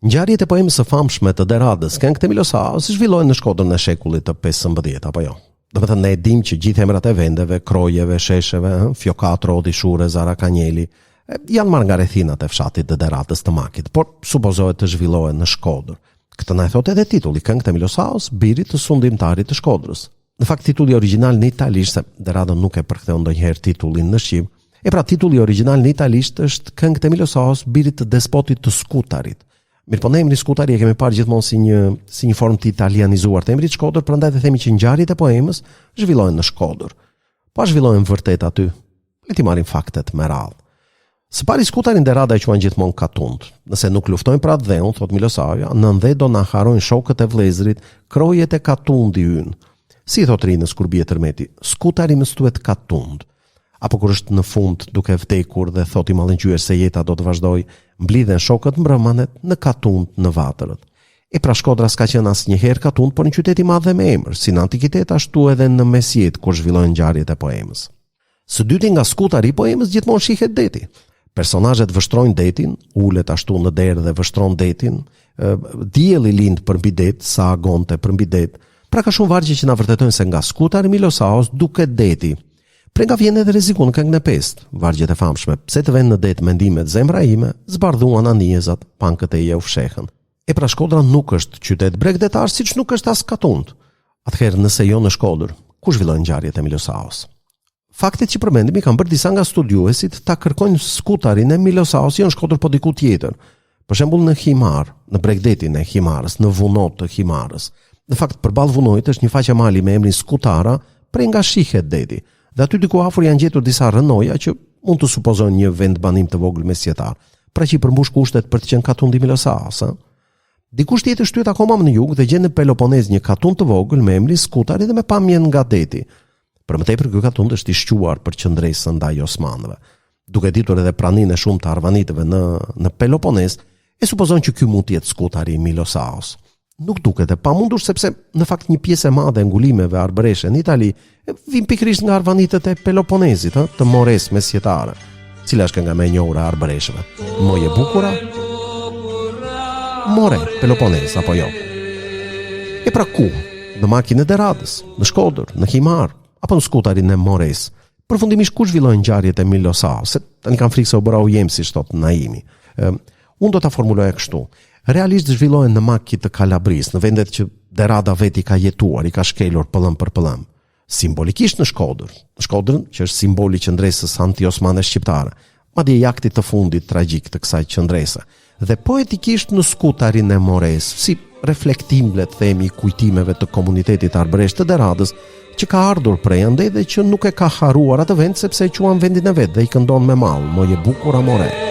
Ngjarjet e poemës së famshme të Deradës, Këngët e Milosaos, zhvillohen në Shkodrën e shekullit të 15 apo jo. Domethënë ne e dim që gjithë emrat e vendeve, krojeve, shesheve, Fjokat, Rodi, Shure, Zara Kanjeli, janë marrë nga rrethinat e fshatit të Deradës të Makit, por supozohet të zhvillohen në Shkodër. Këtë na e thot edhe titulli Këngët e Milosaos, birit të sundimtarit të Shkodrës. Në fakt titulli origjinal në italisht, se Derada nuk e përktheu ndonjëherë titullin në shqip. Pra titulli origjinal në italisht është Këngët e Milosaos, birit të despotit të Skutarit. Mirë, po ne emri Skutari e kemi parë gjithmonë si një formë të italianizuar të emrit Shkodër, prandaj dhe themi që ngjarjet e poemës zhvillohen në Shkodër. Po zhvillohen vërtet aty. Le ti marrim faktet me radhë. Së pari Skutarin Derada e quan gjithmonë Katund. Nëse nuk luftojnë pra dheun, thot Milosajo, në ndhe do na harojnë shokët e vëllezrit, krojet e Katundi ynë. Si thot rinës kur bie tërmeti, Skutari më stuhet Katund. Apo kur është në fund duke vdekur dhe thot i mallëngjyer se jeta do të vazhdoj, mblidhen shokët mbrëmanet në Katund në Vatërët. Pra Shkodra s'ka qenë asnjëherë Katund, por një qytet i madh dhe me emër, si në antikitet ashtu edhe në mesjet kur zhvillohen ngjarjet e poemës. Së dyti nga Skutari i poemës gjithmonë shihet deti. Personazhet vështrojnë detin, ulet ashtu në derë dhe vështron detin, dielli lind përmbi det, sa agonte përmbi det. Pra ka shumë vargje që na vërtetojnë se nga Skutari Milosaos duket deti. Nga vjen edhe rreziku në Këngën e 5, vargjet e famshme, pse të vend në det mendimet zemra ime, zbardhuan aniezat, pankët e je u fshehën. Pra Shkodra nuk është qytet bregdetar, siç nuk është as Katund. Atëherë nëse jo në Shkodër, ku zhvillohen ngjarjet e Milosaos? Faktet që përmendemi kanë bërë disa nga studiuesit ta kërkojnë Skutarin e Milosaos jo në Shkodër po diku tjetër. Për shembull në Himar, në bregdetin e Himarës, në Vunot të Himarës. Në fakt përballë Vunojit është një faqe mali me emrin Skutara, prej nga shihet deti. Dhe aty diku afër janë gjetur disa rënoja që mund të supozojnë një vend banim të vogël mesjetar, pra që i përmbush kushtet për të qenë Katundi Milosaos. Dikush tjetër shtyhet akoma më në jug dhe gjen në Peloponez një Katund të vogël me emrin Skutari dhe me pamjen nga deti. Për më tepër ky Katund është i shquar për qëndresën ndaj osmanëve. Duke ditur edhe praninë e shumtë të arvanitëve në Peloponez, e supozon që ky mund të jetë Skutari i Milosaos. Nuk duket e pamundur sepse në fakt një pjesë e madhe e ngulimeve arbëreshe në Itali vin pikërisht nga arvanitët e Peloponezit, të mores mesjetare. Cila është nga më e njohura e arbëreshëve? Moje bukura? More, Peloponez apo jo? Pra ku? Në makinën e Deradës, në Shkodër, në Himar, apo në Skutarin e Mores? Përfundimisht ku zhvillohen ngjarjet e Milosaos? Tani kam frikë se u bëra ujem, si thot Naimi. Unë do ta formuloj kështu. Realisht zhvillohen në makit të Kalabris, në vendet që Derada veti ka jetuar, i ka shkelur pëllëm për pëllëm. Simbolikisht në Shkodër, që është simboli qëndresës anti-osmane shqiptare, madje i aktit të fundit tragjik të kësaj qëndrese, dhe poetikisht në Skutarin e Mores, si reflektim, le të themi, kujtimeve të komunitetit arbëresh të Deradës, që ka ardhur prej andej dhe që nuk e ka haruar atë vend sepse e quan vendin e vet dhe i këndon me mall, moje bukura more.